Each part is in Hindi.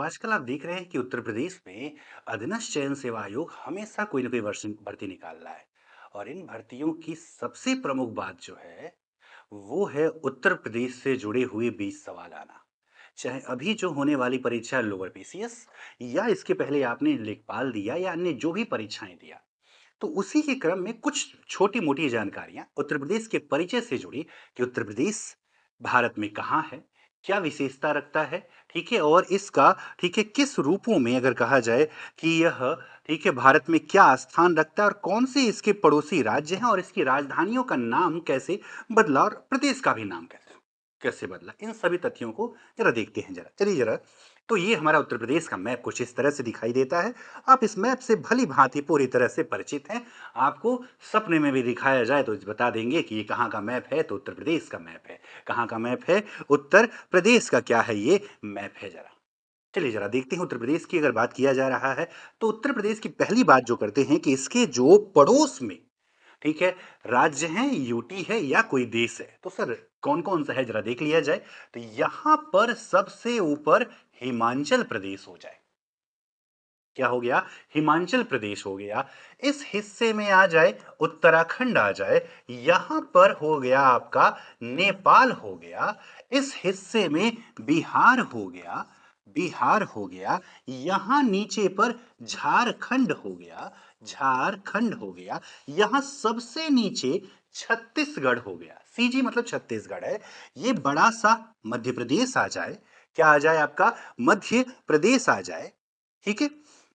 तो आजकल आप देख रहे हैं कि उत्तर प्रदेश में अधीनस्थ चयन सेवा आयोग हमेशा कोई ना कोई भर्ती निकाल रहा है। और इन भर्तियों की सबसे प्रमुख बात जो है वो है उत्तर प्रदेश से जुड़े हुए 20 सवाल आना। चाहे अभी जो होने वाली परीक्षा लोअर पीसीएस या इसके पहले आपने लेखपाल दिया या अन्य जो भी परीक्षाएं दिया, तो उसी के क्रम में कुछ छोटी मोटी जानकारियां उत्तर प्रदेश के परिचय से जुड़ी कि उत्तर प्रदेश भारत में कहाँ है, क्या विशेषता रखता है, ठीक है, और इसका, ठीक है, किस रूपों में अगर कहा जाए कि यह, ठीक है, भारत में क्या स्थान रखता है और कौन से इसके पड़ोसी राज्य हैं और इसकी राजधानियों का नाम कैसे बदला और प्रदेश का भी नाम कैसे कैसे बदला, इन सभी तथ्यों को जरा देखते हैं। जरा चलिए जरा। तो ये हमारा उत्तर प्रदेश का मैप कुछ इस तरह से दिखाई देता है। आप इस मैप से भली भांति पूरी तरह से परिचित हैं। आपको सपने में भी दिखाया जाए तो बता देंगे कि ये कहाँ का मैप है, तो उत्तर प्रदेश का मैप है। कहाँ का मैप है? उत्तर प्रदेश का क्या है, ये मैप है। जरा चलिए जरा देखते हैं। उत्तर प्रदेश की अगर बात किया जा रहा है तो उत्तर प्रदेश की पहली बात जो करते हैं कि इसके जो पड़ोस में, ठीक है, राज्य हैं, यूटी है या कोई देश है, तो सर कौन कौन सा है जरा देख लिया जाए। तो यहां पर सबसे ऊपर हिमाचल प्रदेश हो जाए। क्या हो गया? हिमाचल प्रदेश हो गया। इस हिस्से में आ जाए उत्तराखंड आ जाए। यहां पर हो गया आपका नेपाल हो गया। इस हिस्से में बिहार हो गया। बिहार हो गया। यहां नीचे पर झारखंड हो गया। झारखंड हो गया। यहां सबसे नीचे छत्तीसगढ़ हो गया। सीजी मतलब छत्तीसगढ़ है। ये बड़ा सा मध्य प्रदेश आ जाए। क्या आ जाए आपका? मध्य प्रदेश आ जाए। ठीक है।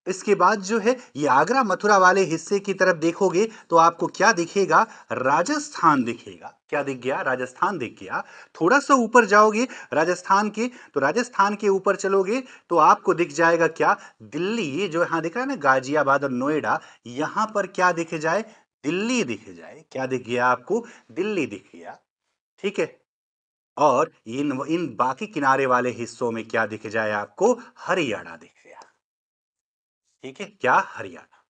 इसके बाद जो है ये आगरा मथुरा वाले हिस्से की तरफ देखोगे तो आपको क्या दिखेगा? राजस्थान दिखेगा। क्या दिख गया? राजस्थान दिख गया। थोड़ा सा ऊपर जाओगे राजस्थान के, तो राजस्थान के ऊपर चलोगे तो आपको दिख जाएगा क्या? दिल्ली। ये जो यहां दिख रहा है ना, गाजियाबाद और नोएडा, यहां पर क्या दिख जाए? दिल्ली दिख जाए। क्या दिख गया आपको? दिल्ली दिख गया। ठीक है। और इन इन बाकी किनारे वाले हिस्सों में क्या दिख जाए आपको? हरियाणा दिख गया। ठीक है, क्या? हरियाणा।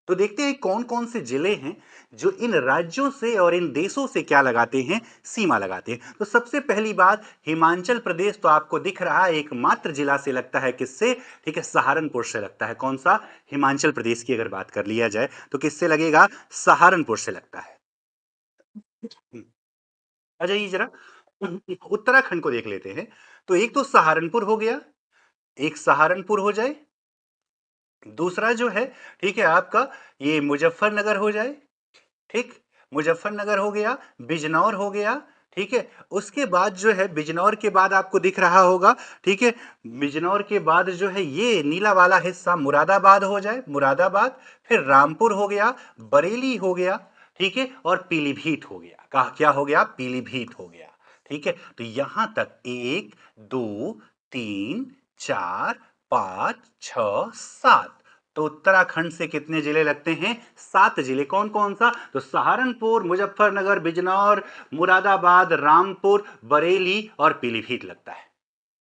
तो देखते हैं कौन कौन से जिले हैं जो इन राज्यों से और इन देशों से क्या लगाते हैं? सीमा लगाते हैं। तो सबसे पहली बात, हिमाचल प्रदेश तो आपको दिख रहा है एकमात्र जिला से लगता है। किससे? ठीक है, सहारनपुर से लगता है। कौन सा? हिमाचल प्रदेश की अगर बात कर लिया जाए तो किससे लगेगा? सहारनपुर से लगता है। आ जाइए जरा उत्तराखंड को देख लेते हैं। तो एक तो सहारनपुर हो गया, एक सहारनपुर हो जाए। दूसरा जो है, ठीक है, आपका ये मुजफ्फरनगर हो जाए। ठीक, मुजफ्फरनगर हो गया। बिजनौर हो गया। ठीक है। उसके बाद जो है, बिजनौर के बाद आपको दिख रहा होगा, ठीक है, बिजनौर के बाद जो है ये नीला वाला हिस्सा मुरादाबाद हो जाए। मुरादाबाद। फिर रामपुर हो गया। बरेली हो गया। ठीक है। और पीलीभीत हो गया। कहा क्या हो गया? पीलीभीत हो गया। ठीक है। तो यहां तक 1, 2, 3, 4, 5, 6, 7। तो उत्तराखंड से कितने जिले लगते हैं? 7 जिले। कौन कौन सा? तो सहारनपुर, मुजफ्फरनगर, बिजनौर, मुरादाबाद, रामपुर, बरेली और पीलीभीत लगता है।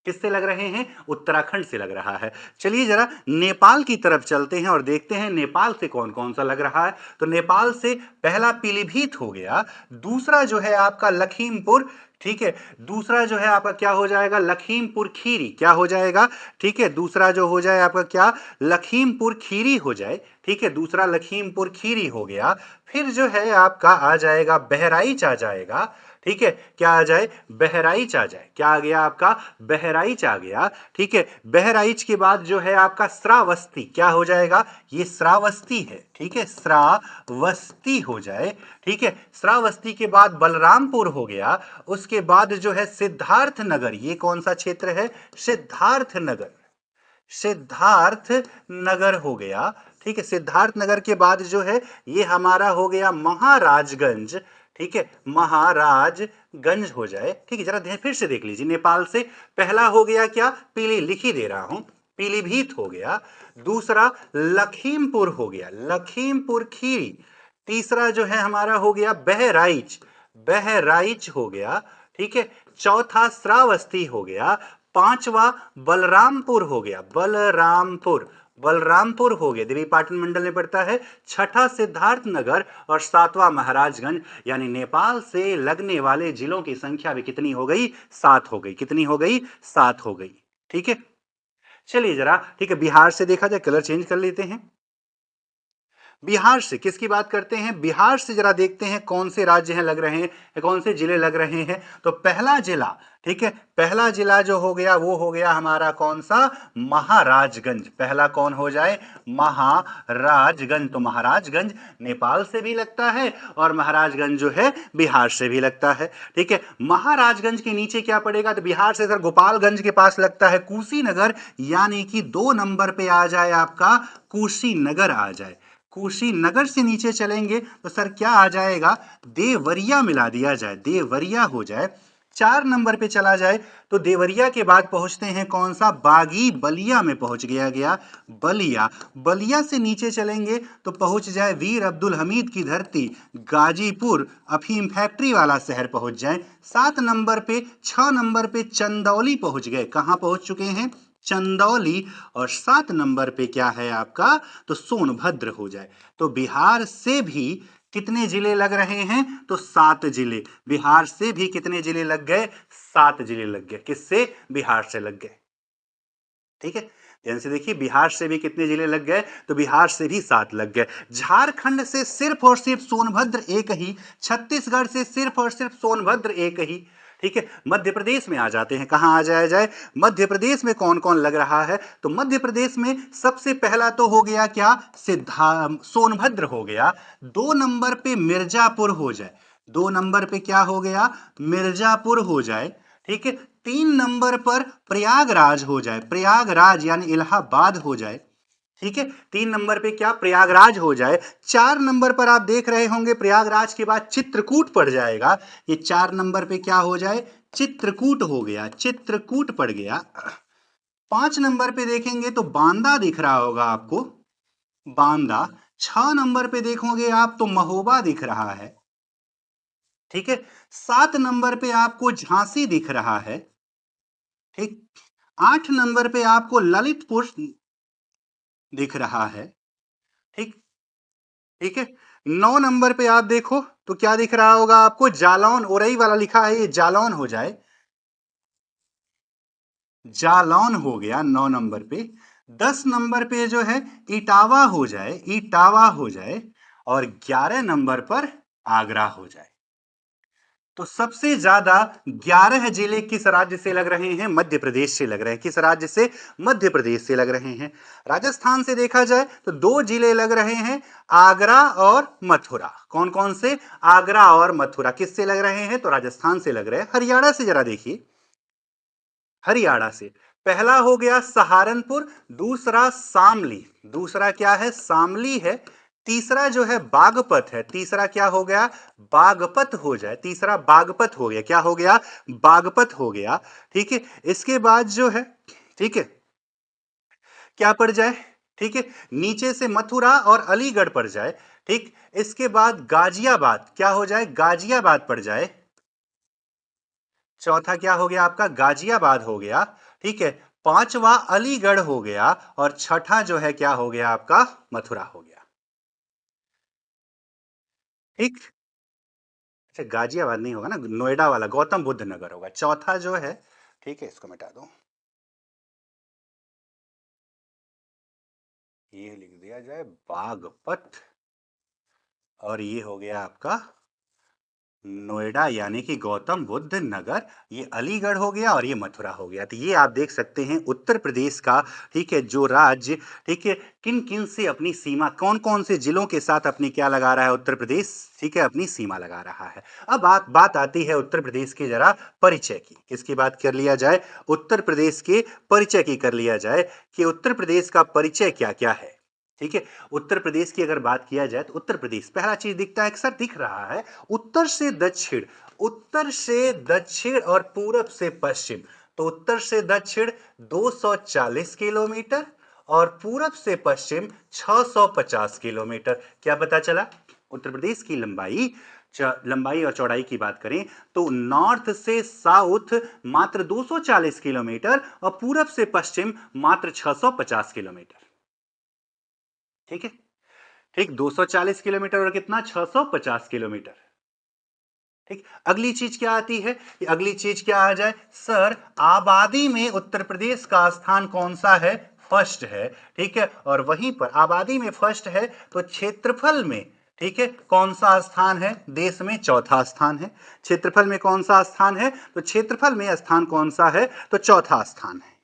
किससे लग रहे हैं? उत्तराखंड से लग रहा है। चलिए जरा नेपाल की तरफ चलते हैं और देखते हैं नेपाल से कौन कौन सा लग रहा है। तो नेपाल से पहला पीलीभीत हो गया। दूसरा जो है आपका लखीमपुर। ठीक है। दूसरा जो है आपका क्या हो जाएगा? लखीमपुर खीरी। क्या हो जाएगा? ठीक है। दूसरा जो हो जाए आपका क्या? लखीमपुर खीरी हो जाए। ठीक है। दूसरा लखीमपुर खीरी हो गया। फिर जो है आपका आ जाएगा बहराइच आ जाएगा। ठीक है। क्या आ जाए? बहराइच आ जाए। क्या आ गया आपका? बहराइच आ गया। ठीक है। बहराइच के बाद जो है आपका श्रावस्ती। क्या हो जाएगा? ये श्रावस्ती है। ठीक है, श्रावस्ती हो जाए। ठीक है। श्रावस्ती के बाद बलरामपुर हो गया। उसके बाद जो है सिद्धार्थ नगर। ये कौन सा क्षेत्र है? सिद्धार्थ नगर। सिद्धार्थ नगर हो गया। ठीक है। सिद्धार्थ नगर के बाद जो है ये हमारा हो गया महाराजगंज। ठीक है, महाराजगंज हो जाए। ठीक है। जरा फिर से देख लीजिए। नेपाल से पहला हो गया क्या? पीली, लिख ही दे रहा हूं, पीलीभीत हो गया। दूसरा लखीमपुर हो गया, लखीमपुर खीरी। तीसरा जो है हमारा हो गया बहराइच, बहराइच हो गया। ठीक है। चौथा श्रावस्ती हो गया। पांचवा बलरामपुर हो गया, बलरामपुर, बलरामपुर हो गया, देवीपाटन मंडल में पड़ता है। छठा सिद्धार्थ नगर और सातवां महाराजगंज। यानी नेपाल से लगने वाले जिलों की संख्या भी कितनी हो गई? 7 हो गई। कितनी हो गई? 7 हो गई। ठीक है। चलिए जरा, ठीक है, बिहार से देखा जाए, कलर चेंज कर लेते हैं। बिहार से किसकी बात करते हैं? बिहार से जरा देखते हैं कौन से राज्य हैं लग रहे हैं, कौन से जिले लग रहे हैं। तो पहला जिला, ठीक है, पहला जिला जो हो गया वो हो गया हमारा कौन सा? महाराजगंज। पहला कौन हो जाए? महाराजगंज। तो महाराजगंज नेपाल से भी लगता है और महाराजगंज जो है बिहार से भी लगता है। ठीक है, महाराजगंज के नीचे क्या पड़ेगा? तो बिहार से सर गोपालगंज के पास लगता है कुशीनगर, यानी कि 2 नंबर पे आ जाए आपका कुशीनगर आ जाए। कुशीनगर से नीचे चलेंगे तो सर क्या आ जाएगा? देवरिया मिला दिया जाए, देवरिया हो जाए। 4 नंबर पे चला जाए तो देवरिया के बाद पहुंचते हैं कौन सा? बागी बलिया में पहुंच गया बलिया। बलिया से नीचे चलेंगे तो पहुंच जाए वीर अब्दुल हमीद की धरती गाजीपुर, अफीम फैक्ट्री वाला शहर पहुंच जाए। 7 नंबर पे, 6 नंबर पे चंदौली पहुंच गए। कहां पहुंच चुके हैं? चंदौली। और 7 नंबर पे क्या है आपका? तो सोनभद्र हो जाए। तो बिहार से भी कितने जिले लग रहे हैं? तो 7 जिले। बिहार से भी कितने जिले लग गए? 7 जिले लग गए। किससे? बिहार से लग गए। ठीक है, ध्यान से देखिए, बिहार से भी कितने जिले लग गए? तो बिहार से भी 7 लग गए। झारखंड से सिर्फ और सिर्फ सोनभद्र एक ही, छत्तीसगढ़ से सिर्फ और सिर्फ सोनभद्र एक ही। ठीक है, मध्य प्रदेश में आ जाते हैं। कहां आ जाया जाए? मध्य प्रदेश में कौन कौन लग रहा है? तो मध्य प्रदेश में सबसे पहला तो हो गया क्या? सोनभद्र हो गया। 2 नंबर पे मिर्जापुर हो जाए। 2 नंबर पे क्या हो गया? मिर्जापुर हो जाए। ठीक है, 3 नंबर पर प्रयागराज हो जाए, प्रयागराज यानी इलाहाबाद हो जाए। ठीक है, 3 नंबर पे क्या? प्रयागराज हो जाए। 4 नंबर पर आप देख रहे होंगे प्रयागराज के बाद चित्रकूट पड़ जाएगा। ये 4 नंबर पे क्या हो जाए? चित्रकूट हो गया, चित्रकूट पड़ गया। 5 नंबर पे देखेंगे तो बांदा दिख रहा होगा आपको, बांदा। 6 नंबर पे देखोगे आप तो महोबा दिख रहा है। ठीक है, 7 नंबर पे आपको झांसी दिख रहा है। ठीक, 8 नंबर पे आपको ललितपुर दिख रहा है। ठीक, ठीक है, 9 नंबर पे आप देखो तो क्या दिख रहा होगा आपको? जालौन, ओरई वाला लिखा है, ये जालौन हो जाए, जालौन हो गया 9 नंबर पे। 10 नंबर पे जो है इटावा हो जाए, इटावा हो जाए। और 11 नंबर पर आगरा हो जाए। तो सबसे ज्यादा 11 जिले किस राज्य से लग रहे हैं? मध्य प्रदेश से लग रहे हैं। किस राज्य से? मध्य प्रदेश से लग रहे हैं। राजस्थान से देखा जाए तो 2 जिले लग रहे हैं, आगरा और मथुरा। कौन कौन से? आगरा और मथुरा। किससे लग रहे हैं? तो राजस्थान से लग रहे हैं। हरियाणा से जरा देखिए, हरियाणा से पहला हो गया सहारनपुर, दूसरा शामली, दूसरा क्या है? शामली है। तीसरा जो है बागपत है, तीसरा क्या हो गया? बागपत हो जाए, तीसरा बागपत हो गया। क्या हो गया? बागपत हो गया। ठीक है, इसके बाद जो है, ठीक है, क्या पड़ जाए? ठीक है, नीचे से मथुरा और अलीगढ़ पड़ जाए। ठीक, इसके बाद गाजियाबाद क्या हो जाए? गाजियाबाद पड़ जाए। चौथा क्या हो गया आपका? गाजियाबाद हो गया। ठीक है, पांचवा अलीगढ़ हो गया। और छठा जो है क्या हो गया आपका? मथुरा हो गया। ठीक, अच्छा गाजियाबाद नहीं होगा ना, नोएडा वाला गौतम बुद्ध नगर होगा चौथा जो है। ठीक है, इसको मिटा दो, ये लिख दिया जाए बागपत। और ये हो गया आपका नोएडा यानी कि गौतम बुद्ध नगर। ये अलीगढ़ हो गया और ये मथुरा हो गया। तो ये आप देख सकते हैं उत्तर प्रदेश का, ठीक है, जो राज्य, ठीक है, किन किन से अपनी सीमा, कौन कौन से जिलों के साथ अपनी क्या लगा रहा है उत्तर प्रदेश? ठीक है, अपनी सीमा लगा रहा है। अब बात आती है उत्तर प्रदेश के जरा परिचय की। किसकी बात कर लिया जाए? उत्तर प्रदेश के परिचय की कर लिया जाए कि उत्तर प्रदेश का परिचय क्या क्या है। ठीक है, उत्तर प्रदेश की अगर बात किया जाए तो उत्तर प्रदेश पहला चीज दिखता है, अक्सर दिख रहा है, उत्तर से दक्षिण, उत्तर से दक्षिण और पूरब से पश्चिम। तो उत्तर से दक्षिण 240 किलोमीटर और पूरब से पश्चिम 650 किलोमीटर। क्या पता चला? उत्तर प्रदेश की लंबाई, लंबाई और चौड़ाई की बात करें तो नॉर्थ से साउथ मात्र 240 किलोमीटर और पूरब से पश्चिम मात्र 650 किलोमीटर। ठीक है, ठीक, 240 किलोमीटर और कितना? 650 किलोमीटर। ठीक। अगली चीज क्या आती है? अगली चीज क्या आ जाए सर? आबादी में उत्तर प्रदेश का स्थान कौन सा है? फर्स्ट है। ठीक है, और वहीं पर आबादी में फर्स्ट है तो क्षेत्रफल में, ठीक है, कौन सा स्थान है? देश में चौथा स्थान है। क्षेत्रफल में कौन सा स्थान है? तो क्षेत्रफल में स्थान कौन सा है? तो चौथा स्थान है।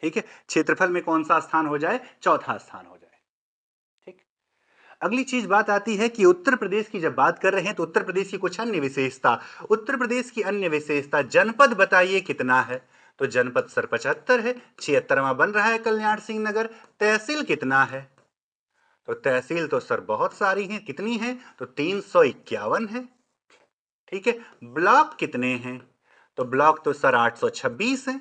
ठीक है, क्षेत्रफल में कौन सा स्थान हो जाए? चौथा स्थान हो जाए। ठीक। अगली चीज बात आती है कि उत्तर प्रदेश की जब बात कर रहे हैं तो उत्तर प्रदेश की कुछ अन्य विशेषता। उत्तर प्रदेश की अन्य विशेषता, जनपद बताइए कितना है? तो जनपद सर 75 है, 76वां बन रहा है कल्याण सिंह नगर। तहसील कितना है? तो तहसील तो सर बहुत सारी हैं, कितनी है? तो 351 है। ठीक है, ब्लॉक कितने हैं? तो ब्लॉक तो सर 826 है।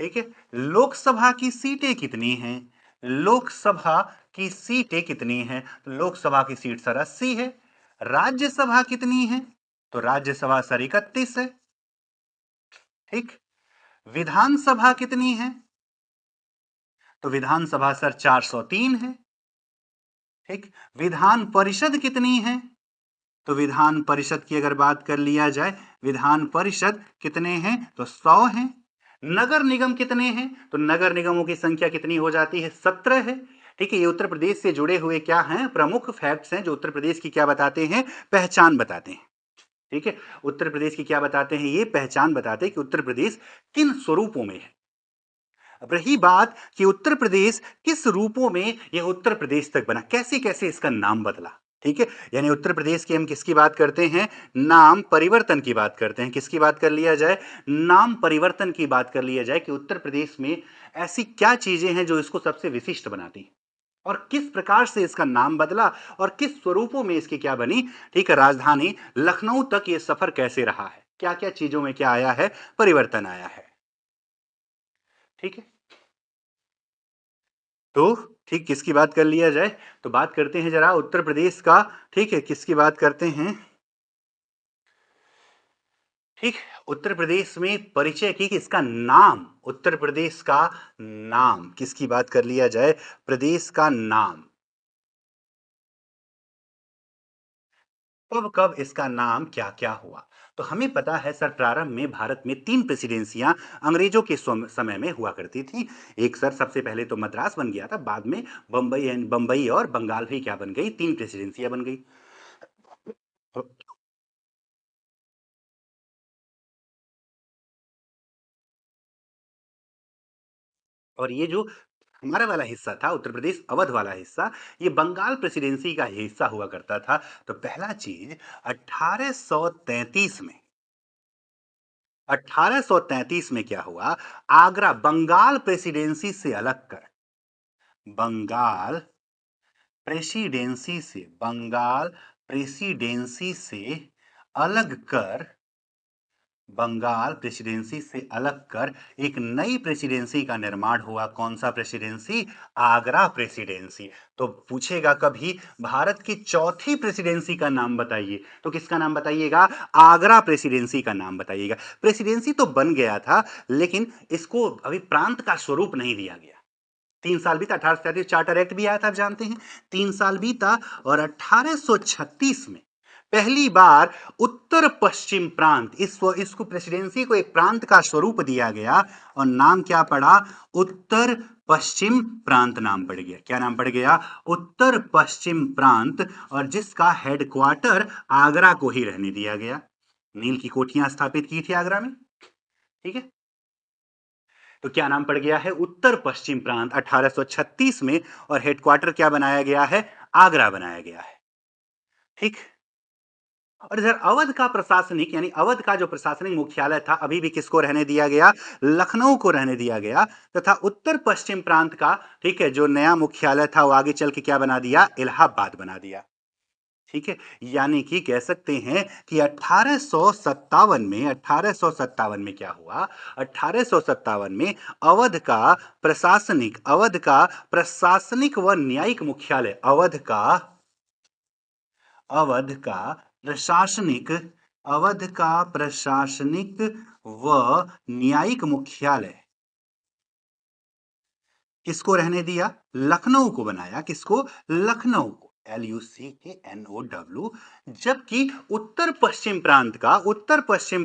ठीक है, लोकसभा की सीटें कितनी हैं? लोकसभा की सीटें कितनी हैं? तो लोकसभा की सीट सर 80 है। राज्यसभा कितनी है? तो राज्यसभा सर 31 है। ठीक। विधानसभा कितनी है? तो विधानसभा सर 403 है। ठीक। विधान परिषद कितनी है? तो विधान परिषद की अगर बात कर लिया जाए, विधान परिषद कितने हैं? तो 100 हैं। नगर निगम कितने हैं? तो नगर निगमों की संख्या कितनी हो जाती है? 17 है। ठीक है, ये उत्तर प्रदेश से जुड़े हुए क्या हैं? प्रमुख फैक्ट्स हैं जो उत्तर प्रदेश की क्या बताते हैं? पहचान बताते हैं। ठीक है, उत्तर प्रदेश की क्या बताते हैं? ये पहचान बताते हैं कि उत्तर प्रदेश किन स्वरूपों में है। अब रही बात कि उत्तर प्रदेश किस रूपों में यह उत्तर प्रदेश तक बना, कैसे कैसे इसका नाम बदला। ठीक है, यानी उत्तर प्रदेश की हम किसकी बात करते हैं? नाम परिवर्तन की बात करते हैं। किसकी बात कर लिया जाए? नाम परिवर्तन की बात कर लिया जाए कि उत्तर प्रदेश में ऐसी क्या चीजें हैं जो इसको सबसे विशिष्ट बनाती हैं और किस प्रकार से इसका नाम बदला और किस स्वरूपों में इसकी क्या बनी। ठीक है, राजधानी लखनऊ तक ये सफर कैसे रहा है, क्या क्या चीजों में क्या आया है? परिवर्तन आया है। ठीक है, तो ठीक किसकी बात कर लिया जाए? तो बात करते हैं जरा उत्तर प्रदेश का। ठीक है, किसकी बात करते हैं? ठीक, उत्तर प्रदेश में परिचय की कि इसका नाम, उत्तर प्रदेश का नाम किसकी बात कर लिया जाए? प्रदेश का नाम। कब कब इसका नाम क्या क्या हुआ? तो हमें पता है सर, प्रारंभ में भारत में 3 प्रेसिडेंसियां अंग्रेजों के समय में हुआ करती थी। एक सर सबसे पहले तो मद्रास बन गया था, बाद में बंबई और बंगाल भी क्या बन गई? 3 प्रेसिडेंसियां बन गई। और ये जो हमारा वाला हिस्सा था, उत्तर प्रदेश अवध वाला हिस्सा, ये बंगाल प्रेसिडेंसी का हिस्सा हुआ करता था। तो पहला चीज 1833 में, 1833 में क्या हुआ? आगरा बंगाल प्रेसिडेंसी से अलग कर, बंगाल बंगाल प्रेसिडेंसी से अलग कर, बंगाल प्रेसिडेंसी से अलग कर एक नई प्रेसिडेंसी का निर्माण हुआ। कौन सा प्रेसिडेंसी? आगरा प्रेसिडेंसी। तो पूछेगा कभी भारत की चौथी प्रेसिडेंसी का नाम बताइए, तो किसका नाम बताइएगा? आगरा प्रेसिडेंसी का नाम बताइएगा। प्रेसिडेंसी तो बन गया था, लेकिन इसको अभी प्रांत का स्वरूप नहीं दिया गया। 3 साल बीता, 1837 चार्टर एक्ट भी आया था, आप जानते हैं। 3 साल बीता और 1836 में पहली बार उत्तर पश्चिम प्रांत, इसको प्रेसिडेंसी को एक प्रांत का स्वरूप दिया गया और नाम क्या पड़ा? उत्तर पश्चिम प्रांत नाम पड़ गया। क्या नाम पड़ गया? उत्तर पश्चिम प्रांत, और जिसका हेडक्वार्टर आगरा को ही रहने दिया गया। नील की कोठियां स्थापित की थी आगरा में। ठीक है, तो क्या नाम पड़ गया है? उत्तर पश्चिम प्रांत 1836 में, और हेडक्वार्टर क्या बनाया गया है? आगरा बनाया गया है। ठीक। और इधर अवध का प्रशासनिक, यानी अवध का जो प्रशासनिक मुख्यालय था, अभी भी किसको रहने दिया गया? लखनऊ को रहने दिया गया। तथा उत्तर पश्चिम प्रांत का, ठीक है, जो नया मुख्यालय था वो आगे चल के क्या बना दिया? इलाहाबाद बना दिया। ठीक है, यानी कि कह सकते हैं कि 1857 में क्या हुआ? 1857 में अवध का प्रशासनिक व न्यायिक मुख्यालय, अवध का प्रशासनिक अवध का प्रशासनिक व न्यायिक मुख्यालय किसको रहने दिया? लखनऊ को बनाया। किसको? लखनऊ को। LUCANOW, जबकि उत्तर पश्चिम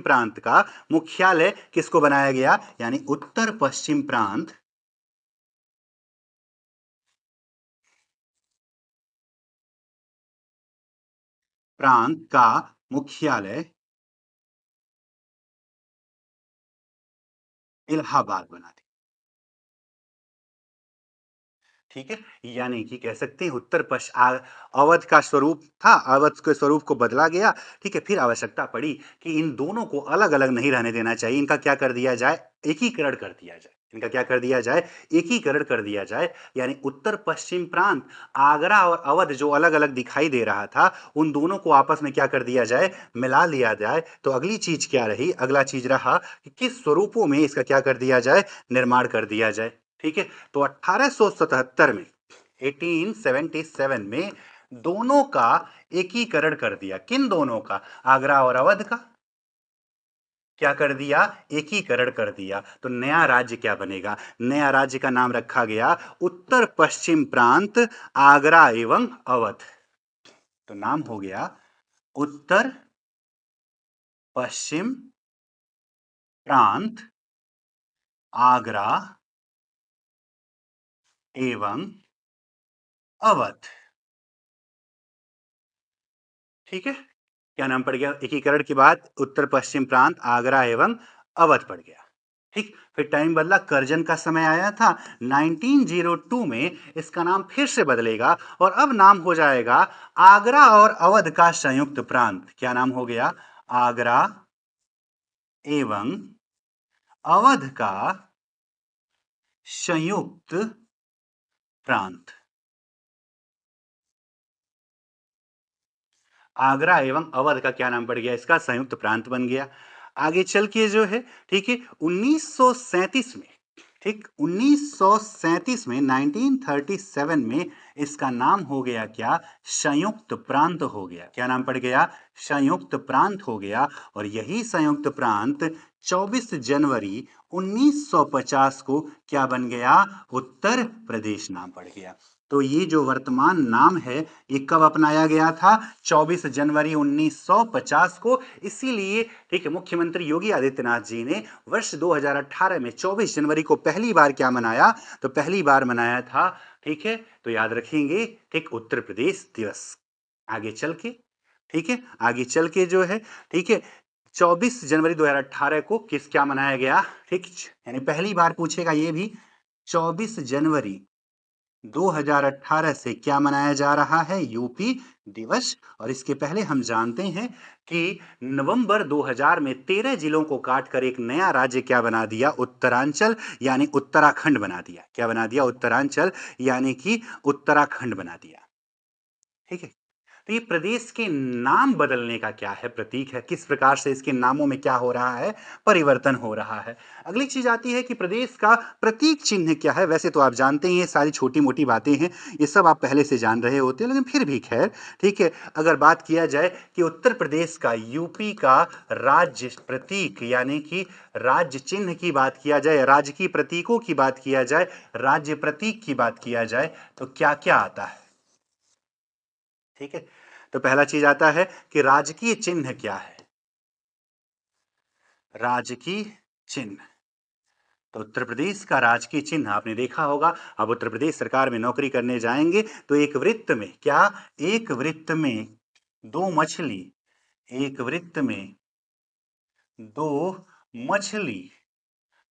प्रांत का मुख्यालय किसको बनाया गया, यानी उत्तर पश्चिम प्रांत का मुख्यालय इलाहाबाद बना दिया। ठीक है, यानी कि कह सकते हैं अवध का स्वरूप था, अवध के स्वरूप को बदला गया। ठीक है, फिर आवश्यकता पड़ी कि इन दोनों को अलग अलग नहीं रहने देना चाहिए, इनका क्या कर दिया जाए, एकीकरण कर दिया जाए। इनका क्या कर दिया जाए, एकीकरण कर दिया जाए। यानी उत्तर पश्चिम प्रांत, आगरा और अवध जो अलग अलग दिखाई दे रहा था, उन दोनों को आपस में क्या कर दिया जाए, मिला लिया जाए। तो अगली चीज क्या रही, अगला चीज रहा कि किस स्वरूपों में इसका क्या कर दिया जाए, निर्माण कर दिया जाए। ठीक है, तो 1877 में, 1877 में दोनों का एकीकरण कर दिया। किन दोनों का, आगरा और अवध का क्या कर दिया, एकीकरण कर दिया। तो नया राज्य क्या बनेगा, नया राज्य का नाम रखा गया उत्तर पश्चिम प्रांत, आगरा एवं अवध। तो नाम हो गया उत्तर पश्चिम प्रांत, आगरा एवं अवध। ठीक है, क्या नाम पड़ गया, एकीकरण के बाद उत्तर पश्चिम प्रांत, आगरा एवं अवध पड़ गया। ठीक, फिर टाइम बदला, कर्जन का समय आया था 1902 में, इसका नाम फिर से बदलेगा और अब नाम हो जाएगा आगरा और अवध का संयुक्त प्रांत। क्या नाम हो गया, आगरा एवं अवध का संयुक्त प्रांत। आगरा एवं अवध का क्या नाम पड़ गया, इसका संयुक्त प्रांत बन गया। आगे चल के जो है, ठीक है, 1937 में, ठीक, 1937 में, 1937 में इसका नाम हो गया क्या, संयुक्त प्रांत हो गया। क्या नाम पड़ गया, संयुक्त प्रांत हो गया। और यही संयुक्त प्रांत 24 जनवरी 1950 को क्या बन गया, उत्तर प्रदेश नाम पड़ गया। तो ये जो वर्तमान नाम है, ये कब अपनाया गया था, 24 जनवरी 1950 को। इसीलिए, ठीक है, मुख्यमंत्री योगी आदित्यनाथ जी ने वर्ष 2018 में 24 जनवरी को पहली बार क्या मनाया, तो पहली बार मनाया था। ठीक है, तो याद रखेंगे, ठीक, उत्तर प्रदेश दिवस। आगे चल के, ठीक है, आगे चल के जो है, ठीक है, 24 जनवरी 2018 को क्या मनाया गया, ठीक, यानी पहली बार पूछेगा ये भी, 24 जनवरी 2018 से क्या मनाया जा रहा है, यूपी दिवस। और इसके पहले हम जानते हैं कि नवंबर 2000 में 13 जिलों को काटकर एक नया राज्य क्या बना दिया, उत्तरांचल यानी उत्तराखंड बना दिया। क्या बना दिया, उत्तरांचल यानी कि उत्तराखंड बना दिया। ठीक है, तो ये प्रदेश के नाम बदलने का क्या है, प्रतीक है, किस प्रकार से इसके नामों में क्या हो रहा है, परिवर्तन हो रहा है। अगली चीज आती है कि प्रदेश का प्रतीक चिन्ह क्या है। वैसे तो आप जानते ही, ये सारी छोटी मोटी बातें हैं, ये सब आप पहले से जान रहे होते हैं, लेकिन फिर भी खैर, ठीक है, अगर बात किया जाए कि उत्तर प्रदेश का, यूपी का राज्य प्रतीक यानी कि राज्य चिन्ह की बात किया जाए, राजकीय प्रतीकों की बात किया जाए, राज्य प्रतीक की बात किया जाए, तो क्या क्या आता है। ठीक है, तो पहला चीज आता है कि राजकीय चिन्ह क्या है, राजकीय चिन्ह। तो उत्तर प्रदेश का राजकीय चिन्ह आपने देखा होगा, अब उत्तर प्रदेश सरकार में नौकरी करने जाएंगे तो एक वृत्त में क्या, एक वृत्त में दो मछली, एक वृत्त में दो मछली,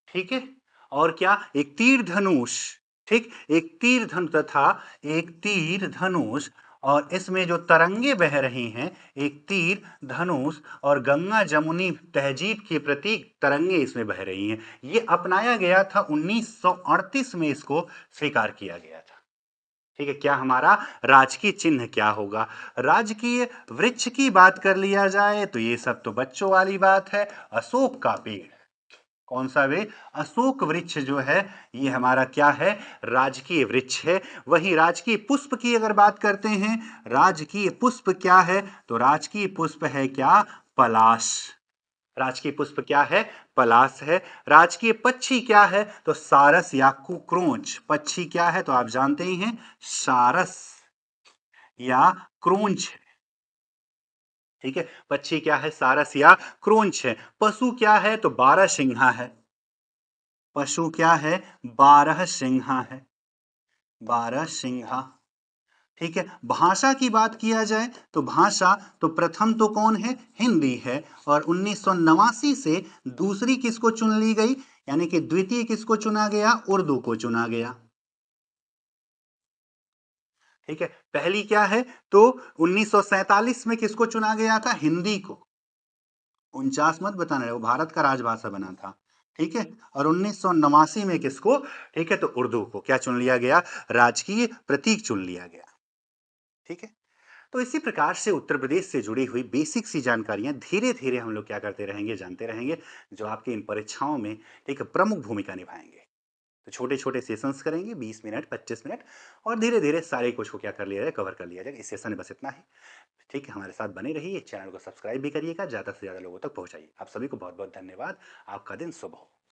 ठीक है, और क्या, एक तीर धनुष। ठीक, एक तीर धनुष तथा एक तीर धनुष, और इसमें जो तरंगे बह रही हैं, एक तीर धनुष और गंगा जमुनी तहजीब के प्रतीक तरंगे इसमें बह रही हैं। ये अपनाया गया था 1938 में, इसको स्वीकार किया गया था। ठीक है, क्या हमारा राजकीय चिन्ह क्या होगा, राजकीय वृक्ष की बात कर लिया जाए तो ये सब तो बच्चों वाली बात है, अशोक का पेड़। कौन सा वे, अशोक वृक्ष जो है, ये हमारा क्या है, राजकीय वृक्ष है। वही राजकीय पुष्प की अगर बात करते हैं, राजकीय पुष्प क्या है, तो राजकीय पुष्प है क्या, पलाश। राजकीय पुष्प क्या है, पलाश है। राजकीय पक्षी क्या है, तो सारस या कुक्रोच। पक्षी क्या है, तो आप जानते ही हैं, सारस या क्रोंच है। ठीक है, पक्षी क्या है? सारस या क्रोंच है। पशु क्या है? तो बारहसिंहा है। पशु क्या है? बारहसिंहा है। बारहसिंहा। ठीक है, भाषा की बात किया जाए तो भाषा तो प्रथम तो कौन है? हिंदी है। और 1989 से दूसरी किसको चुन ली गई? यानी कि द्वितीय किसको चुना गया? उर्दू को चुना गया। ठीक है, पहली क्या है? तो 1947 में किसको चुना गया था? हिंदी को। 49 मत बताना है, वो भारत का राजभाषा बना था। ठीक है, और 1989 में किसको? ठीक है, तो उर्दू को क्या चुन लिया गया? राजकीय प्रतीक चुन लिया गया। ठीक है, तो इसी प्रकार से उत्तर प्रदेश से जुड़ी हुई बेसिक सी जानकारियां धीरे धीरे हम लोग क्या करते रहेंगे? जानते रहेंगे, जो आपकी इन परीक्षाओं में ठीक है प्रमुख भूमिका निभाएंगे। तो छोटे छोटे सेशंस करेंगे, 20 मिनट 25 मिनट, और धीरे धीरे सारे कुछ को क्या कर लिया जाए? कवर कर लिया जाएगा। इस सेशन में बस इतना ही। ठीक है, हमारे साथ बने रहिए, चैनल को सब्सक्राइब भी करिएगा, ज़्यादा से ज़्यादा लोगों तक पहुंचाइए। आप सभी को बहुत बहुत धन्यवाद। आपका दिन शुभ हो।